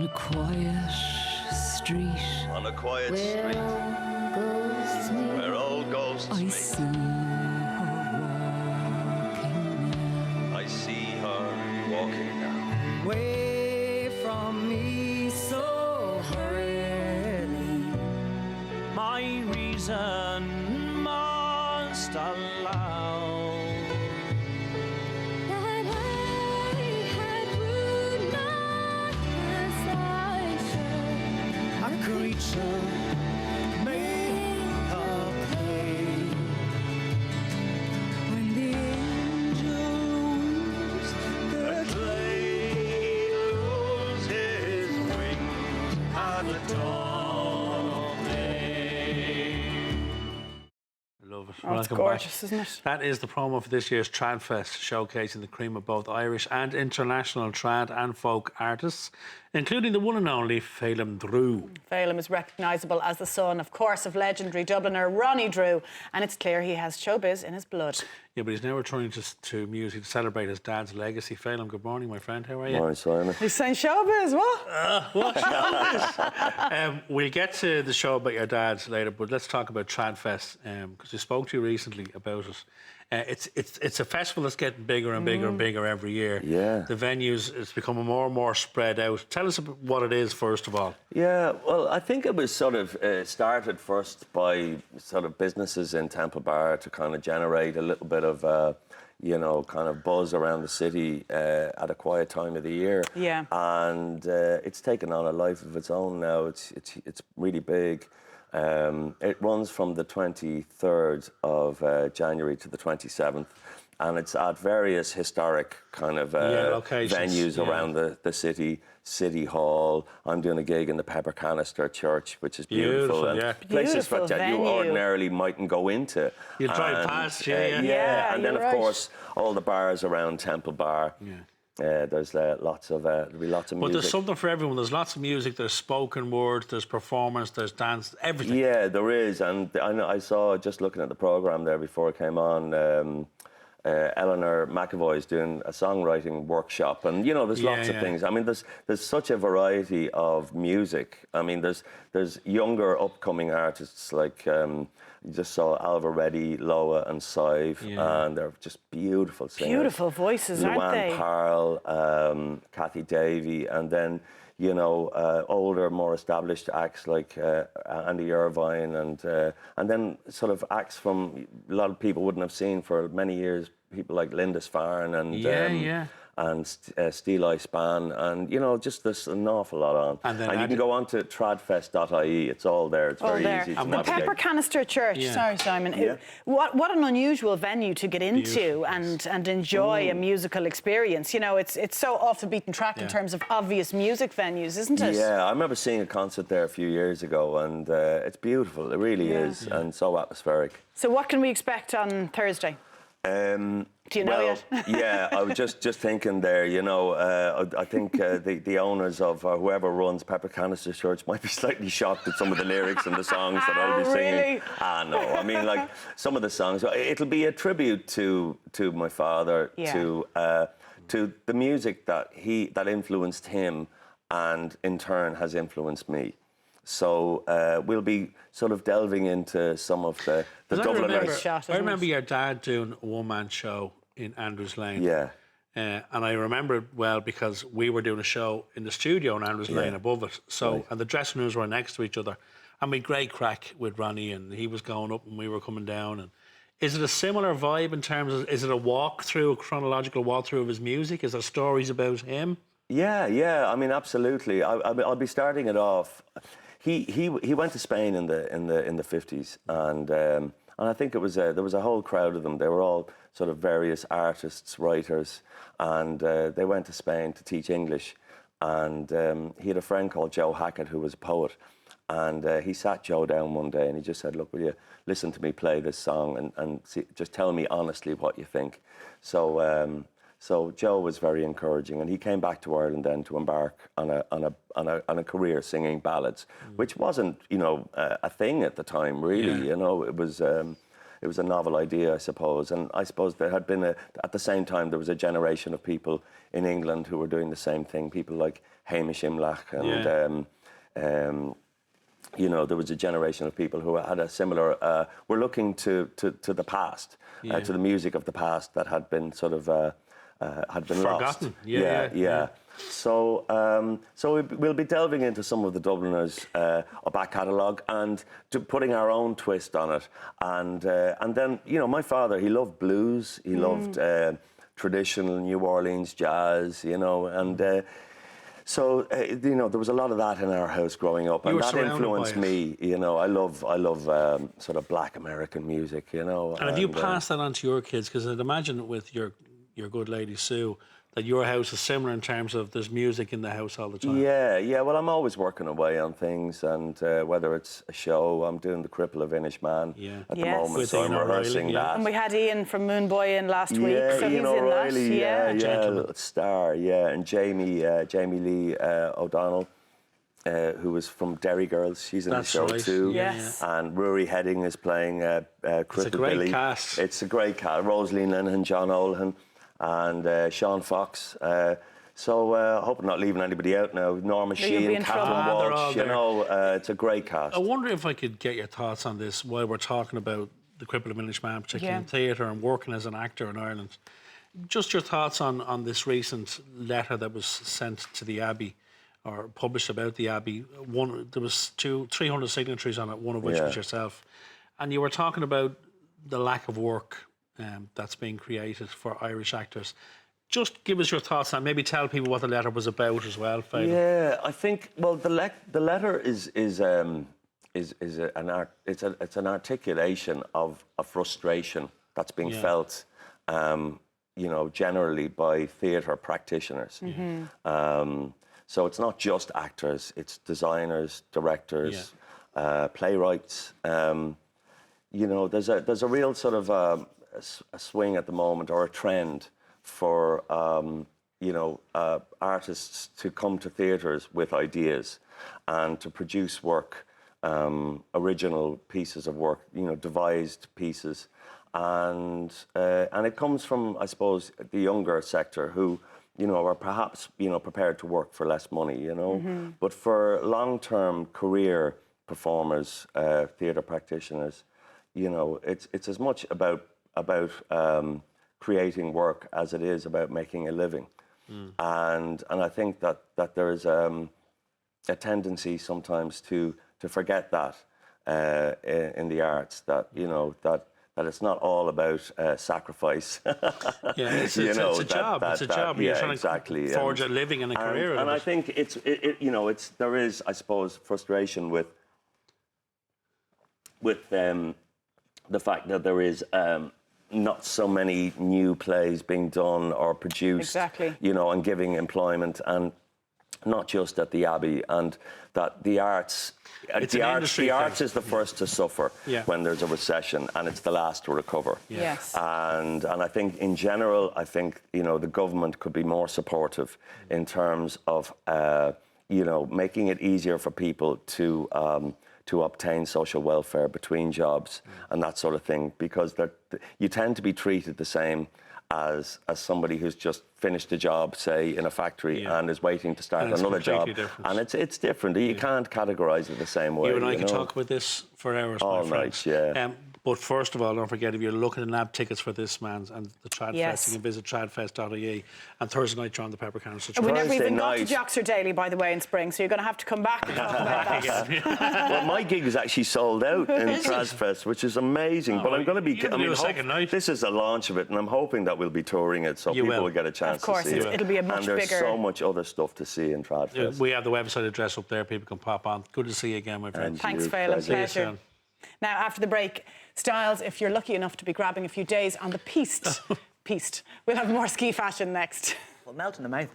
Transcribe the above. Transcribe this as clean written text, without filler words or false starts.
a quiet street. On a quiet street Ghosts meet. where old ghosts I meet. see her walking now. I see her walking now. Away from me so hurriedly, my reason must allow that I had would not as I should. a creature made of clay. When the angels The clay lose his wings at the dawn of day. Love it. Oh, it's Welcome gorgeous, back. isn't it? That is the promo for this year's Tradfest, showcasing the cream of both Irish and international trad and folk artists, including the one and only Phelim Drew. Phelim is recognisable as the son, of course, of legendary Dubliner Ronnie Drew, and it's clear he has showbiz in his blood. Yeah, but he's now returning to music to celebrate his dad's legacy. Phelim, good morning, my friend. How are you? Morning, Simon. He's saying showbiz, what? We'll get to the show about your dad later, but let's talk about Tradfest, because we spoke to you recently about it. It's a festival that's getting bigger and bigger and bigger every year. Yeah. The venues, it's becoming more and more spread out. Tell us about what it is, first of all. Yeah, well, I think it was sort of started first by sort of businesses in Temple Bar to kind of generate a little bit of, kind of buzz around the city at a quiet time of the year. Yeah. And it's taken on a life of its own now. It's really big. It runs from the 23rd of January to the 27th, and it's at various historic kind of locations. venues Yeah. around the city hall. I'm doing a gig in the Pepper Canister Church, which is beautiful. Beautiful, and yeah. places Beautiful that you venue. ordinarily mightn't go into. You drive And, past, yeah. Yeah, and then you're of right. course all the bars around Temple Bar. Yeah. There's lots of there'll be lots of But music. there's something for everyone. There's lots of music, there's spoken word, there's performance, there's dance, everything. Yeah, there is, and I saw, just looking at the programme there before it came on, Eleanor McAvoy is doing a songwriting workshop, and there's lots of things. I mean, there's such a variety of music. I mean, there's younger upcoming artists like you just saw Alva Reddy, Loa, and Sive, and they're just beautiful singers. Beautiful voices, aren't they? Luann Parle, Kathy Davey, and then older, more established acts like Andy Irvine, and then sort of acts from a lot of people wouldn't have seen for many years. People like Lindis Farn and Steel Eye Span, and just there's an awful lot on. And then you can go on to tradfest.ie. It's all there. It's very easy to The navigate. Pepper Canister Church. Yeah. Sorry, Simon. Yeah. What an unusual venue to get into and enjoy a musical experience. It's so off the beaten track in terms of obvious music venues, isn't it? Yeah, I remember seeing a concert there a few years ago, and it's beautiful. It really is, and so atmospheric. So what can we expect on Thursday? Do you know yet? Yeah, I was just thinking there, I think the owners of whoever runs Pepper Canister Church might be slightly shocked at some of the lyrics and the songs that I'll be singing. Really? No, I mean, like, some of the songs, it'll be a tribute to my father, to the music that influenced him and in turn has influenced me. So we'll be sort of delving into some of the Dubliners. Shot, I isn't remember it? your dad doing a one-man show in Andrews Lane. Yeah. And I remember it well because we were doing a show in the studio in Andrews Lane above it. So, and the dressing rooms were next to each other. And we had great crack with Ronnie, and he was going up and we were coming down. And is it a similar vibe in terms of, is it a walkthrough, a chronological walkthrough of his music? Is there stories about him? Yeah. I mean, absolutely. I'll be starting it off. He went to Spain in the 50s, and I think there was a whole crowd of them. They were all sort of various artists, writers, and they went to Spain to teach English. And he had a friend called Joe Hackett who was a poet, and he sat Joe down one day and he just said, "Look, will you listen to me play this song and just tell me honestly what you think?" So Joe was very encouraging, and he came back to Ireland then to embark on a career singing ballads, which wasn't a thing at the time really. It was was a novel idea, I suppose. And I suppose there had been at the same time there was a generation of people in England who were doing the same thing. People like Hamish Imlach and you know, there was a generation of people who had a similar. Were looking to the past, to the music of the past that had been sort of had been forgotten. lost. Yeah. So we'll be delving into some of the Dubliners' back catalogue and putting our own twist on it. And then, you know, my father, he loved blues. He loved traditional New Orleans jazz, you know, and so you know, there was a lot of that in our house growing up, and that influenced me. You know, I love sort of Black American music. You know, and have you passed that on to your kids? Because I'd imagine with your good lady Sue, that your house is similar in terms of there's music in the house all the time. Yeah. Well, I'm always working away on things, and whether it's a show, I'm doing The Cripple of Inishmaan at the moment, With so I'm Ian rehearsing O'Reilly, that. And we had Ian from Moon Boy in last week, so he's Ian in O'Reilly, that. yeah, little star, and Jamie Lee O'Donnell, who was from Derry Girls, she's in the show too. Yes. And Rory Heading is playing Cripple It's a great Billy. cast. It's a great cast. Rosalie Linehan, John Olhan, and Sean Fox. So I hope I'm not leaving anybody out now. Norma Sheehan, Catherine Walsh, you know, it's a great cast. I wonder if I could get your thoughts on this while we're talking about The Cripple of Inishmaan, particularly in theatre and working as an actor in Ireland. Just your thoughts on this recent letter that was sent to the Abbey, or published about the Abbey. There was 300 signatories on it, one of which was yourself. And you were talking about the lack of work that's being created for Irish actors. Just give us your thoughts and maybe tell people what the letter was about as well, Phelim. Yeah, I think, well, the letter is an articulation of a frustration that's being felt, you know, generally by theatre practitioners. So it's not just actors; it's designers, directors, playwrights. You know, there's a real sort of a swing at the moment, or a trend for you know, artists to come to theatres with ideas and to produce work, original pieces of work, you know, devised pieces, and it comes from, I suppose, the younger sector who, you know, are perhaps, you know, prepared to work for less money, you know, but for long-term career performers, theatre practitioners, you know, it's as much about creating work as it is about making a living. And I think that there is a tendency sometimes to forget that in the arts, that, you know, that it's not all about sacrifice. It's a job. It's a job. You're trying to forge a living and a career. And I think you know, there is, I suppose, frustration with the fact that there is not so many new plays being done or produced, you know, and giving employment, and not just at the Abbey, and that the arts, the arts is the first to suffer when there's a recession, and it's the last to recover. And I think in general, I think, you know, the government could be more supportive in terms of you know, making it easier for people to obtain social welfare between jobs and that sort of thing, because you tend to be treated the same as somebody who's just finished a job, say, in a factory and is waiting to start another job. And it's different. You can't categorise it the same way. You and I can talk about this for hours, all my friend. night, But first of all, don't forget, if you're looking to nab tickets for this, man, and the Trad Fest, you can visit tradfest.ie. And Thursday night, you're on the Peppercorn. And we never even got to Joxer Daily, by the way, in spring, so you're going to have to come back and talk about that. Well, my gig is actually sold out in Trad Fest, which is amazing. But I'm going to be... this is a launch of it, and I'm hoping that we'll be touring it, so people will get a chance to see it. Of course, it'll be a much bigger... And there's so much other stuff to see in Trad Fest. We have the website address up there. People can pop on. Good to see you again, my friend. Thanks, Phelim. Pleasure. Now, after the break, Styles, if you're lucky enough to be grabbing a few days on the piste, we'll have more ski fashion next. Well, melt in the mouth.